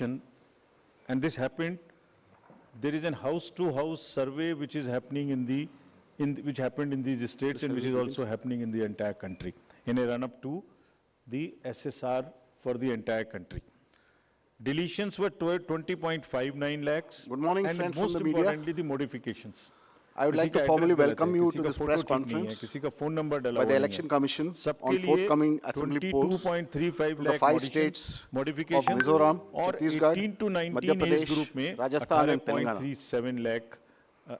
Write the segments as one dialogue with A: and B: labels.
A: and this happened. There is an house-to-house survey which is happening which happened in these states and which is also happening in the entire country in a run-up to the SSR for the entire country. Deletions were 20.59 lakhs.
B: Good morning,
A: and
B: friends from
A: most
B: the media.
A: importantly, the modifications.
B: I would like to formally welcome you to this press conference by the Election Commission on forthcoming assembly polls from the 5 states of Mizoram, Chhattisgarh, Madhya Pradesh, Rajasthan and Telangana.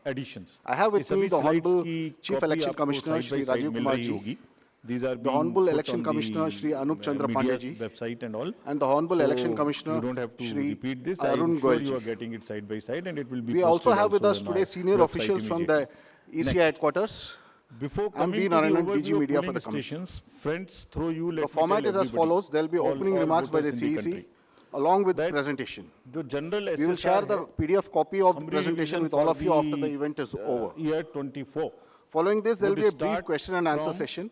A: Additions.
B: I have with me the Honorable Chief Election Commissioner Shri Rajiv Kumar ji, the Honorable Election Commissioner Shri Anup Chandra Pandey ji,
A: website and all,
B: and the Honorable Election Commissioner
A: you don't have to
B: Shri
A: repeat this.
B: Arun
A: I'm sure
B: Goyal
A: you
B: ji.
A: are getting it side by side, and it will be.
B: We also have with us
A: on
B: today
A: our
B: senior
A: website
B: officials from the ECI headquarters.
A: Before
B: I'm
A: coming
B: V.
A: to the
B: Narayanan,
A: overview
B: DG
A: of
B: Media for
A: polling
B: the Commission.
A: stations, friends, through you, let
B: The
A: me
B: format
A: tell
B: is as
A: everybody,
B: follows. There will be opening remarks by the
A: voters in the
B: CEC
A: country,
B: along with
A: that
B: presentation.
A: the general
B: We will share the PDF copy of the
A: summary
B: presentation
A: revision
B: with all
A: for
B: of you after the event is
A: the,
B: over.
A: Year 24.
B: Following this, there will
A: would
B: be a brief
A: start
B: question and answer
A: from
B: session.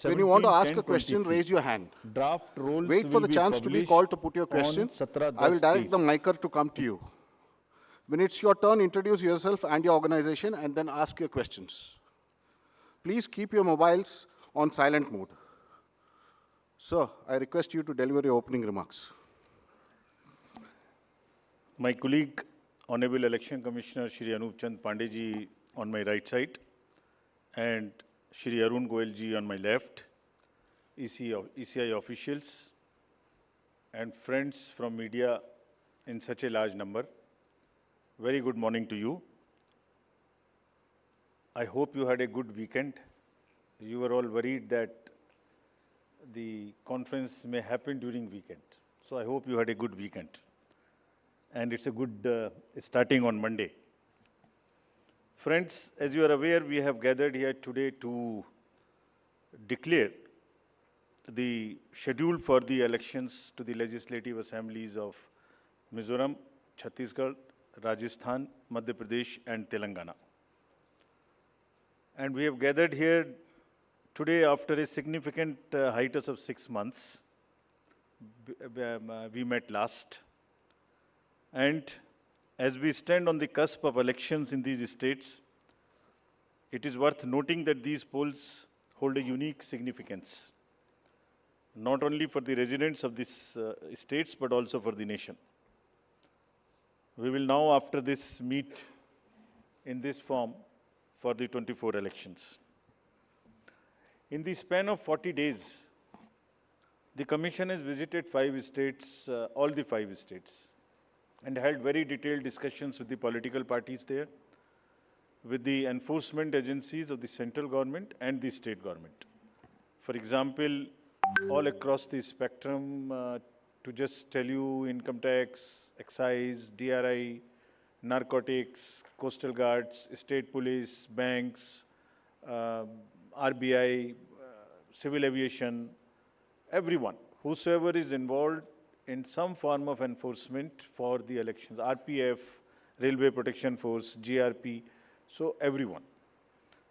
B: When you want to ask a question,
A: 17-10-23.
B: raise your hand.
A: Draft rolls
B: Wait for
A: will
B: the
A: be
B: chance to be
A: published
B: called to put your
A: on
B: question.
A: 17-10
B: I will direct the
A: days.
B: micer to come to you. When it's your turn, introduce yourself and your organization and then ask your questions. Please keep your mobiles on silent mode. Sir, I request you to deliver your opening remarks.
C: My colleague, Honorable Election Commissioner Shri Anup Chand Pandey ji on my right side, and Shri Arun Goyal ji on my left, ECI officials, and friends from media in such a large number. Very good morning to you. I hope you had a good weekend. You were all worried that the conference may happen during weekend. So I hope you had a good weekend. And it's a good starting on Monday. Friends, as you are aware, we have gathered here today to declare the schedule for the elections to the legislative assemblies of Mizoram, Chhattisgarh, Rajasthan, Madhya Pradesh, and Telangana. And we have gathered here today after a significant hiatus of 6 months. We met last. And as we stand on the cusp of elections in these states, it is worth noting that these polls hold a unique significance, not only for the residents of these states, but also for the nation. We will now, after this, meet in this form for the 24 elections. In the span of 40 days, the Commission has visited 5 states, all the 5 states, and held very detailed discussions with the political parties there, with the enforcement agencies of the central government and the state government. For example, all across the spectrum, to just tell you, income tax, excise, DRI, narcotics, coastal guards, state police, banks, RBI, civil aviation, everyone, whosoever is involved in some form of enforcement for the elections, RPF, Railway Protection Force, GRP, so everyone.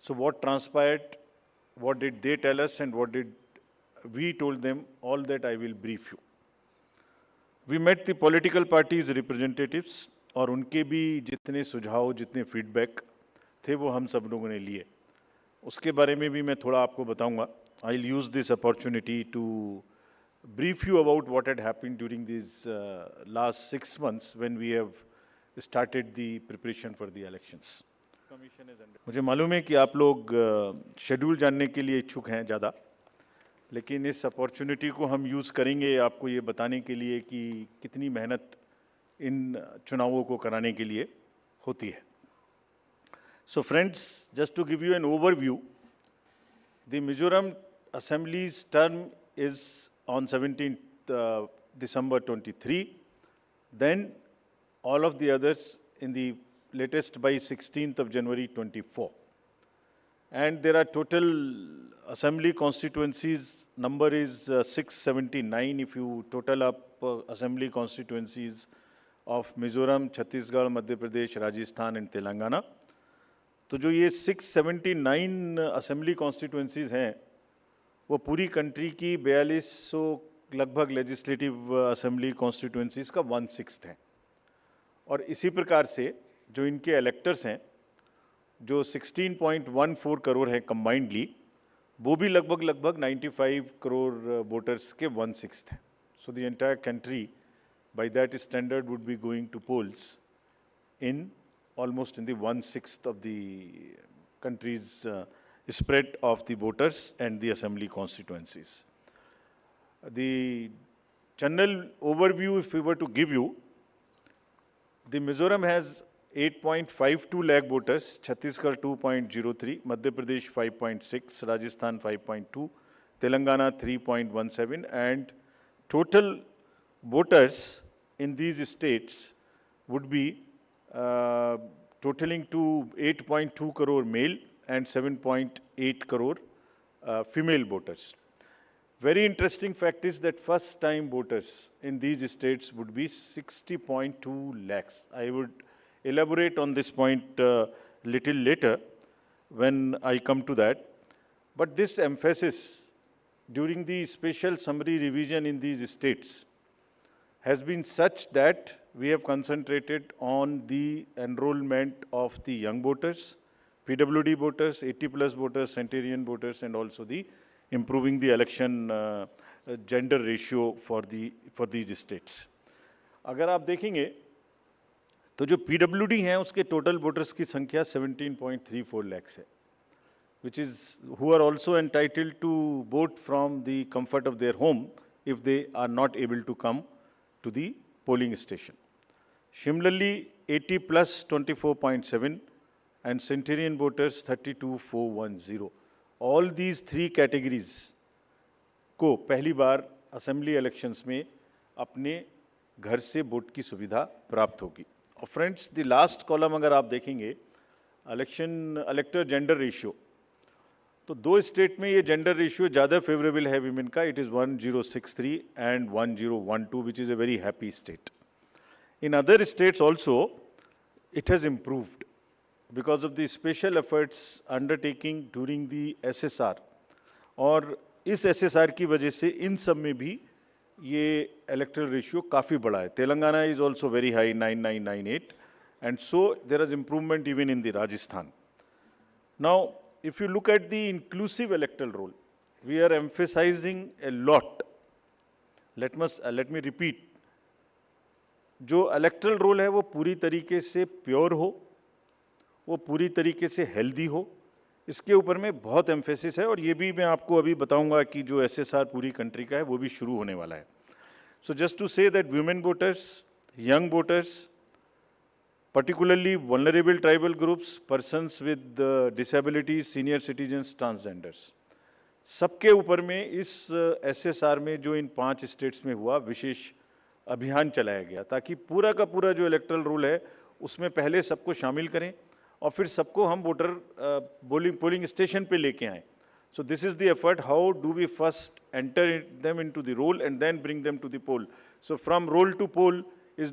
C: So what transpired, what did they tell us, and what did we told them, all that I will brief you. We met the political parties' representatives, और उनके भी जितने सुझाव, जितने feedback थे वो हम सब लोगों ने लिए. उसके बारे में भी मैं थोड़ा आपको बताऊंगा. I'll use this opportunity to brief you about what had happened during these last 6 months when we have started the preparation for the elections. मुझे मालूम है कि आप लोग शेड्यूल जानने के लिए इच्छुक हैं ज़्यादा, लेकिन इस अपॉर्चुनिटी को हम यूज़ करेंगे आपको ये बताने के लिए कि कितनी मेहनत इन चुनावों को कराने के लिए होती है. So friends, just to give you an overview, the Mizoram Assembly's term is on 17th December 23. Then all of the others in the latest by 16th of January 24. And there are total assembly constituencies, number is 679 if you total up assembly constituencies of Mizoram, Chhattisgarh, Madhya Pradesh, Rajasthan and Telangana. तो जो ये 679 assembly constituencies हैं वो पूरी country की 4200 लगभग legislative assembly constituencies का 1/6 है। और इसी प्रकार से जो इनके इलेक्टर्स हैं, जो 16.14 करोड़ है कंबाइंडली, वो भी लगभग 95 करोड़ वोटर्स के 1/6 हैं। So the entire country by that standard would be going to polls in almost in the 1/6 of the country's spread of the voters and the assembly constituencies. The general overview, if we were to give you, the Mizoram has 8.52 lakh voters, Chhattisgarh 2.03, Madhya Pradesh 5.6, Rajasthan 5.2, Telangana 3.17, and total voters in these states would be totaling to 8.2 crore male and 7.8 crore female voters. Very interesting fact is that first time voters in these states would be 60.2 lakhs. I would elaborate on this point little later when I come to that. But this emphasis during the special summary revision in these states has been such that we have concentrated on the enrollment of the young voters, PWD voters, 80+ voters, centenarian voters, and also the improving the election gender ratio for these states. अगर आप देखेंगे तो जो PWD हैं उसके total voters की संख्या 17.34 lakhs है, which is who are also entitled to vote from the comfort of their home if they are not able to come to the polling station. Similarly, 80+ 24.7 and centenarian voters 32,410. All these three categories को पहली बार assembly elections में अपने घर से vote की सुविधा प्राप्त होगी। और फ्रेंड्स, द लास्ट कॉलम अगर आप देखेंगे, इलेक्टर जेंडर रेशियो, तो दो स्टेट में ये जेंडर रेशियो ज़्यादा फेवरेबल है विमेन का। It is 1063 and 1012, which is a very happy state. In other states also it has improved because of the special efforts undertaking during the SSR, और इस SSR की वजह से इन सब में भी ये इलेक्टरल रेशियो काफ़ी बड़ा है। Telangana is also very high 9998, and so there is improvement even in the Rajasthan. Now if you look at the inclusive electoral roll, we are emphasizing a lot. Let me repeat. जो electoral roll है वो पूरी तरीके से pure हो, वो पूरी तरीके से हेल्दी हो, इसके ऊपर में बहुत एम्फेसिस है। और ये भी मैं आपको अभी बताऊंगा कि जो SSR पूरी कंट्री का है वो भी शुरू होने वाला है। So just to say that women voters, young voters, particularly vulnerable tribal groups, persons with disabilities, senior citizens, transgenders, सबके ऊपर में इस SSR में जो इन 5 स्टेट्स में हुआ विशेष अभियान चलाया गया, ताकि पूरा का पूरा जो इलेक्टरल रूल है उसमें पहले सबको शामिल करें और फिर सबको हम वोटर पोलिंग स्टेशन पे लेके आएँ। So this is the effort. How do we first enter them into the roll and then bring them to the poll? So from roll to poll is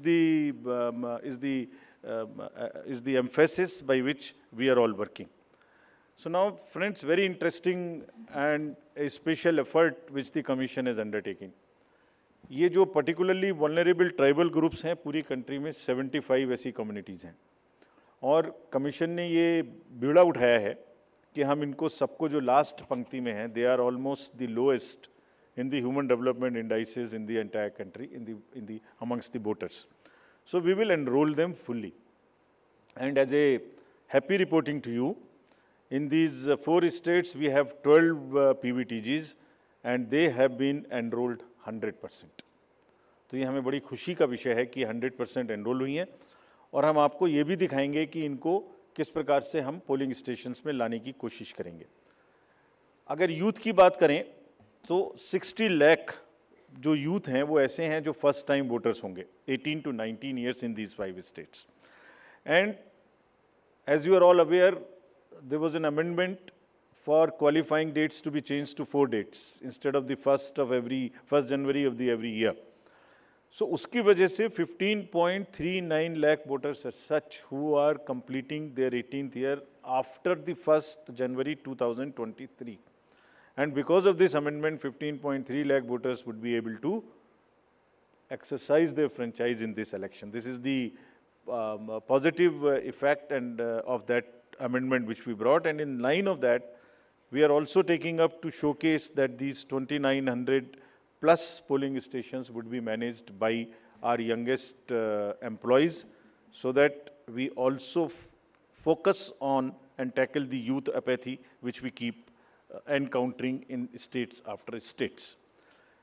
C: the emphasis by which we are all working. So now, friends, very interesting and a special effort which the Commission is undertaking. ये जो particularly vulnerable tribal groups हैं पूरी country में 75 ऐसी communities हैं, और Commission ने ये बीड़ा उठाया है कि हम इनको सबको जो लास्ट पंक्ति में हैं, they are almost the lowest in the human development indices in the entire country, in the amongst the voters. So we will enroll them fully. And as a happy reporting to you, in these 4 states we have 12 PVTGs and they have been enrolled 100%. तो ये हमें बड़ी खुशी का विषय है कि 100% enrol हुई हैं, और हम आपको ये भी दिखाएंगे कि इनको किस प्रकार से हम पोलिंग स्टेशंस में लाने की कोशिश करेंगे। अगर यूथ की बात करें तो 60 लाख जो यूथ हैं वो ऐसे हैं जो फर्स्ट टाइम वोटर्स होंगे 18 to 19 years in these 5 states. And as you are all aware, there was an amendment for qualifying dates to be changed to 4 dates instead of the 1st January of the every year. So उसकी वजह से 15.39 lakh voters as such who are completing their 18th year after the 1st January 2023. And because of this amendment, 15.3 lakh voters would be able to exercise their franchise in this election. This is the positive effect and of that amendment which we brought. And in line of that, we are also taking up to showcase that these 2,900 plus polling stations would be managed by our youngest employees, so that we also focus on and tackle the youth apathy which we keep encountering in states after states.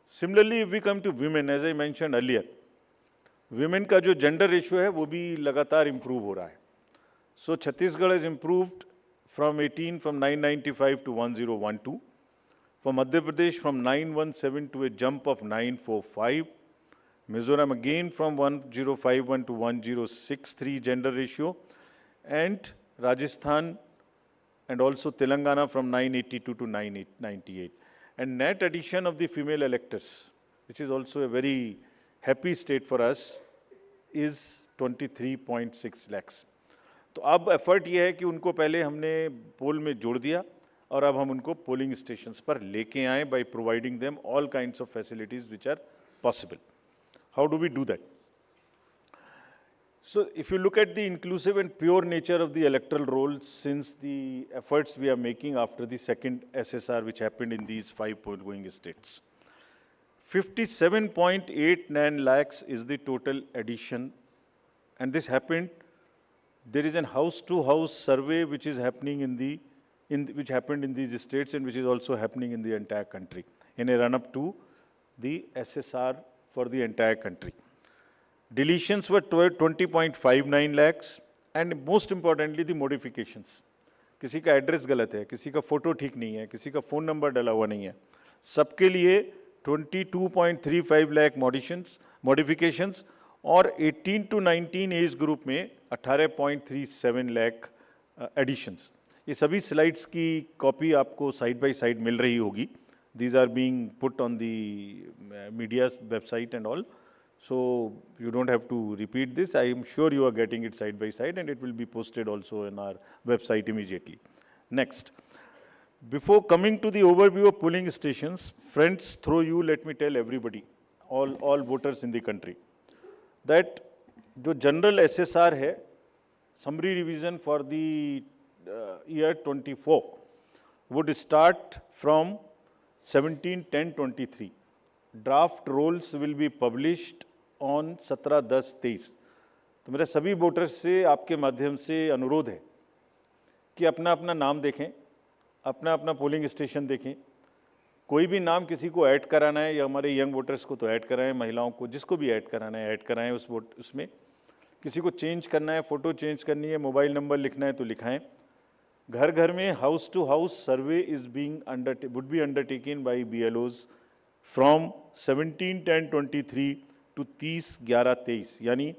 C: Similarly, if we come to women, as I mentioned earlier, women का जो gender ratio है वो भी लगातार improve हो रहा है. So Chhattisgarh has improved from 995 to 1012. For Madhya Pradesh from 917 to a jump of 945. Mizoram again from 1051 to 1063 gender ratio. And Rajasthan and also Telangana from 982 to 998. And net addition of the female electors, which is also a very happy state for us, is 23.6 lakhs. तो अब effort ये है कि उनको पहले हमने पोल में जोड़ दिया और अब हम उनको पोलिंग स्टेशंस पर लेके आए by providing them all kinds of facilities which are possible. How do we do that? So if you look at the inclusive and pure nature of the electoral roll, since the efforts we are making after the second SSR which happened in these 5 poll-going states, 57.89 lakhs is the total addition, and this happened. There is a house-to-house survey which is happening which happened in these states and which is also happening in the entire country in a run-up to the SSR for the entire country. Deletions were 20.59 lakhs, and most importantly the modifications. किसी का address गलत है, किसी का photo ठीक नहीं है, किसी का फ़ोन नंबर डाला हुआ नहीं है, सबके लिए 22.35 लाख मॉडिफिकेशंस और 18 to 19 एज ग्रुप में 18.37 लाख एडिशंस. ये सभी स्लाइड्स की कॉपी आपको साइड बाय साइड मिल रही होगी. These are being put on the media's website and all. So you don't have to repeat this. I am sure you are getting it side by side, and it will be posted also in our website immediately. Next. Before coming to the overview of polling stations, friends, through you, let me tell everybody, all voters in the country, that the general SSR hai, summary revision for the year 24 would start from 17/10/23. Draft rolls will be published on 17/10/23. तो मेरे सभी voters से आपके माध्यम से अनुरोध है कि अपना अपना नाम देखें, अपना अपना पोलिंग स्टेशन देखें. कोई भी नाम किसी को ऐड कराना है या हमारे यंग वोटर्स को तो ऐड कराएं, महिलाओं को जिसको भी ऐड कराना है ऐड कराएं उसमें. किसी को चेंज करना है, फ़ोटो चेंज करनी है, मोबाइल नंबर लिखना है तो लिखाएं. घर घर में house to house survey would be undertaken by BLOs from 17/10/23 to 30/11/23, यानी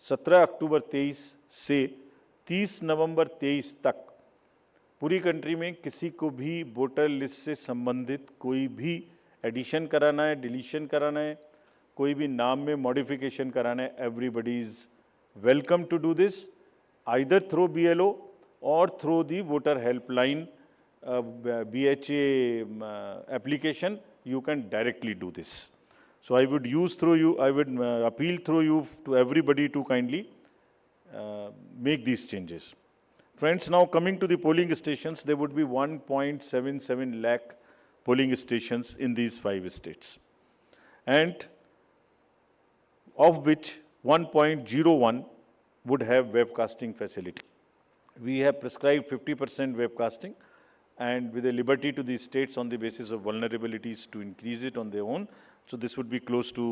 C: 17 अक्टूबर 23 से 30 नवंबर 23 तक पूरी कंट्री में किसी को भी वोटर लिस्ट से संबंधित कोई भी एडिशन कराना है, डिलीशन कराना है, कोई भी नाम में मॉडिफिकेशन कराना है, everybody is welcome to do this either through BLO or through the voter helpline BHA application. You can directly do this. So I would appeal through you to everybody to kindly make these changes. Friends, now coming to the polling stations, there would be 1.77 lakh polling stations in these 5 states, and of which 1.01 would have webcasting facility. We have prescribed 50% webcasting, and with a liberty to the states on the basis of vulnerabilities to increase it on their own. So this would be close to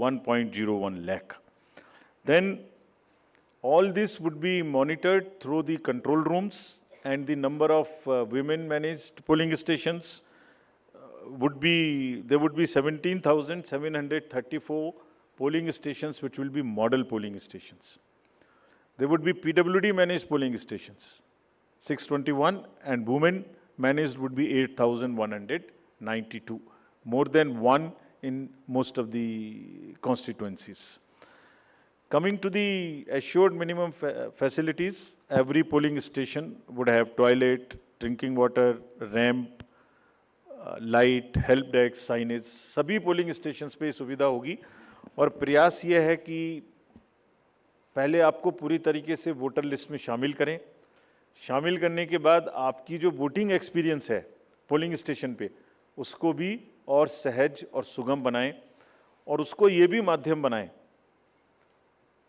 C: 1.01 lakh. Then all this would be monitored through the control rooms, and the number of women managed polling stations there would be 17,734 polling stations which will be model polling stations. There would be PWD managed polling stations, 621, and women managed would be 8,192, more than one in most of the constituencies. Coming to the assured minimum facilities, every polling station would have toilet, drinking water, ramp, light, help desk, signage, सभी polling stations पे सुविधा होगी। और प्रयास ये है कि पहले आपको पूरी तरीके से वोटर लिस्ट में शामिल करें। शामिल करने के बाद आपकी जो वोटिंग एक्सपीरियंस है पोलिंग स्टेशन पे, उसको भी और सहज और सुगम बनाएं, और उसको ये भी माध्यम बनाएं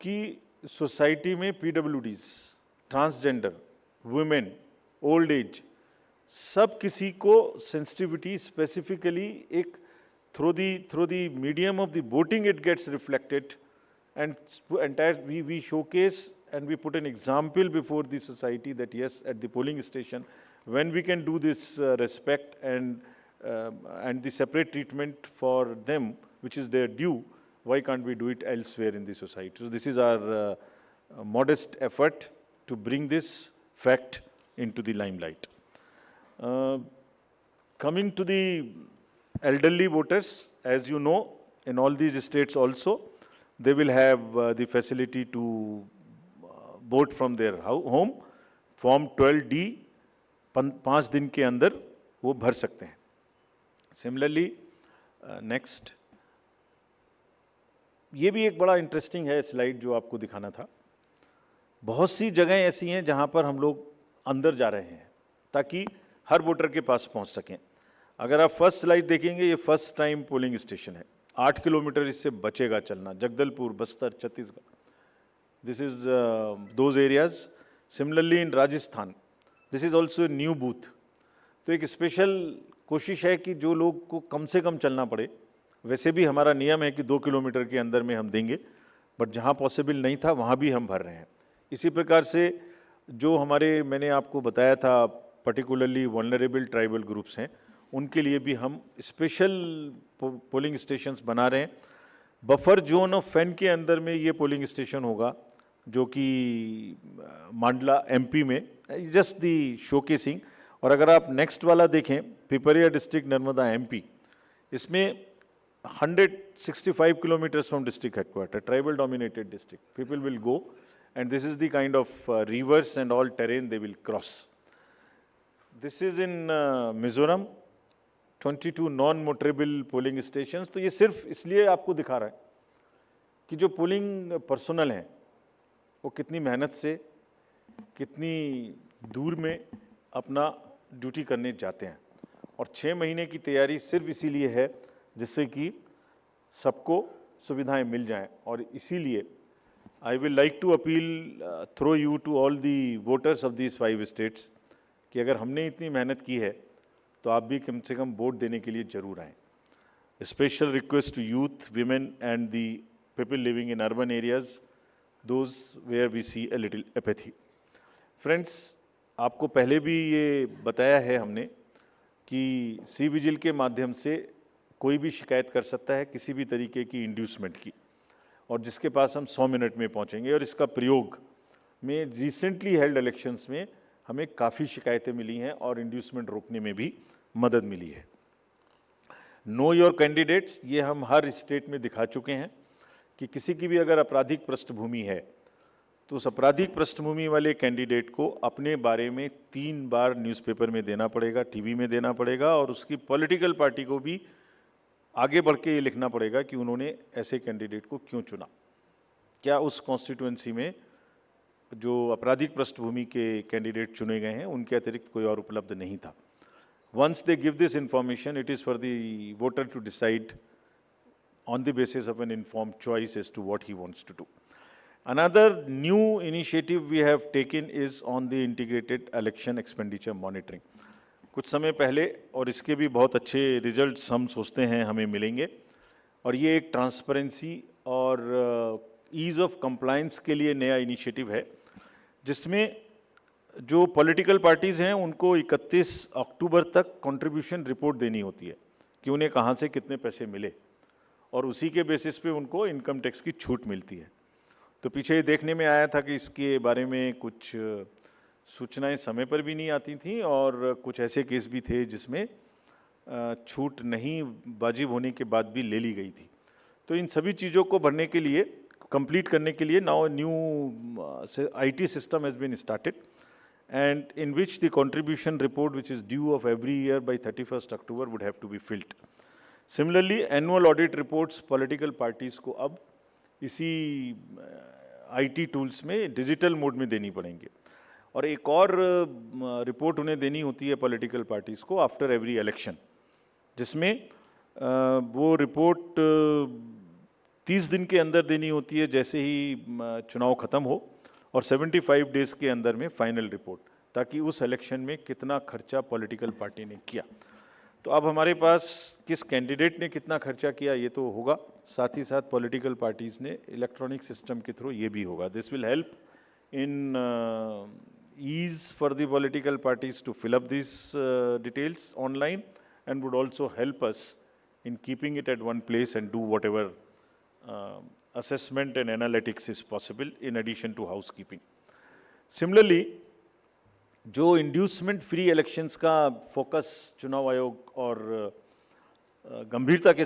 C: कि सोसाइटी में PwDs, transgender, women, old age, सब किसी को सेंसिटिविटी स्पेसिफिकली एक through the medium of the voting it gets reflected, and entire we showcase and we put an example before the society that yes, at the polling station, when we can do this respect and the separate treatment for them, which is their due, why can't we do it elsewhere in the society? So this is our modest effort to bring this fact into the limelight. Coming to the elderly voters, as you know, in all these states also, they will have the facility to vote from their home. Form 12D 5 दिन के अंदर वो भर सकते हैं। Similarly, next, ये भी एक बड़ा इंटरेस्टिंग है स्लाइड जो आपको दिखाना था। बहुत सी जगह ऐसी हैं जहां पर हम लोग अंदर जा रहे हैं ताकि हर वोटर के पास पहुंच सकें। अगर आप फर्स्ट स्लाइड देखेंगे, ये फर्स्ट टाइम पोलिंग स्टेशन है। 8 किलोमीटर इससे बचेगा चलना, Jagdalpur, Bastar, Chhattisgarh, this is those areas. Similarly in Rajasthan, this is also new booth. तो एक स्पेशल कोशिश है कि जो लोग को कम से कम चलना पड़े, वैसे भी हमारा नियम है कि 2 किलोमीटर के अंदर में हम देंगे, बट जहाँ पॉसिबल नहीं था वहाँ भी हम भर रहे हैं। इसी प्रकार से जो हमारे, मैंने आपको बताया था, पर्टिकुलरली वल्नरेबल ट्राइबल ग्रुप्स हैं, उनके लिए भी हम स्पेशल पोलिंग स्टेशंस बना रहे हैं। बफर जोन ऑफ फैन के अंदर में ये पोलिंग स्टेशन होगा, जो कि मांडला एमपी में, जस्ट दी शोकेसिंग। और अगर आप नेक्स्ट वाला देखें, पिपरिया डिस्ट्रिक्ट, नर्मदा एमपी, इसमें 165 kilometres from district headquarter, tribal dominated district, people will go and this is the kind of reverse and all terrain they will cross. This is in Mizoram, 22 non motorable polling stations. तो ये सिर्फ इसलिए आपको दिखा रहा है कि जो पोलिंग पर्सनल हैं वो कितनी मेहनत से, कितनी दूर में अपना ड्यूटी करने जाते हैं। और 6 महीने की तैयारी सिर्फ इसीलिए है जिससे कि सबको सुविधाएं मिल जाएं। और इसीलिए I will like to appeal through you to all the voters of these 5 states कि अगर हमने इतनी मेहनत की है तो आप भी कम से कम वोट देने के लिए जरूर आएँ। Special request to youth, women and the people living in urban areas, those where we see a little apathy. Friends, आपको पहले भी ये बताया है हमने कि सी विजिल के माध्यम से कोई भी शिकायत कर सकता है किसी भी तरीके की इंड्यूसमेंट की, और जिसके पास हम 100 मिनट में पहुंचेंगे। और इसका प्रयोग में रिसेंटली हेल्ड इलेक्शंस में हमें काफ़ी शिकायतें मिली हैं और इंड्यूसमेंट रोकने में भी मदद मिली है। नो योर कैंडिडेट्स, ये हम हर स्टेट में दिखा चुके हैं कि किसी की भी अगर आपराधिक पृष्ठभूमि है तो उस आपराधिक पृष्ठभूमि वाले कैंडिडेट को अपने बारे में 3 बार न्यूज़पेपर में देना पड़ेगा, टीवी में देना पड़ेगा, और उसकी पॉलिटिकल पार्टी को भी आगे बढ़ के ये लिखना पड़ेगा कि उन्होंने ऐसे कैंडिडेट को क्यों चुना, क्या उस कॉन्स्टिट्यूएंसी में जो आपराधिक पृष्ठभूमि के कैंडिडेट चुने गए हैं उनके अतिरिक्त कोई और उपलब्ध नहीं था। Once they give this information, it is for the voter to decide on the basis of an informed choice as to what he wants to do. Another new initiative we have taken is on the integrated election expenditure monitoring. कुछ समय पहले, और इसके भी बहुत अच्छे results हम सोचते हैं हमें मिलेंगे, और ये एक ट्रांसपेरेंसी और ईज़ ऑफ कंप्लायंस के लिए नया इनिशिएटिव है, जिसमें जो पॉलिटिकल पार्टीज़ हैं उनको 31 अक्टूबर तक कंट्रीब्यूशन रिपोर्ट देनी होती है कि उन्हें कहाँ से कितने पैसे मिले, और उसी के बेसिस पे उनको इनकम टैक्स की छूट मिलती है। तो पीछे ये देखने में आया था कि इसके बारे में कुछ सूचनाएं समय पर भी नहीं आती थीं, और कुछ ऐसे केस भी थे जिसमें छूट नहीं वाजिब होने के बाद भी ले ली गई थी। तो इन सभी चीज़ों को भरने के लिए, कंप्लीट करने के लिए now new IT system has been started, and in which the contribution report, which is due of every year by 31st October, would have to be filled. Similarly, annual audit reports political parties को अब इसी IT tools में digital mode में देनी पड़ेंगे. और एक और रिपोर्ट उन्हें देनी होती है पॉलिटिकल पार्टीज को आफ्टर एवरी इलेक्शन, जिसमें वो रिपोर्ट 30 दिन के अंदर देनी होती है जैसे ही चुनाव खत्म हो, और 75 डेज के अंदर में फाइनल रिपोर्ट, ताकि उस इलेक्शन में कितना खर्चा पॉलिटिकल पार्टी ने किया. तो अब हमारे पास किस कैंडिडेट ने कितना खर्चा किया ये तो होगा, साथ ही साथ पॉलिटिकल पार्टीज ने इलेक्ट्रॉनिक सिस्टम के थ्रू ये भी होगा. This will help in ease for the political parties to fill up these details online, and would also help us in keeping it at one place and do whatever assessment and analytics is possible in addition to housekeeping. Similarly, जो inducement free elections का focus चुनाव आयोग और गंभीरता के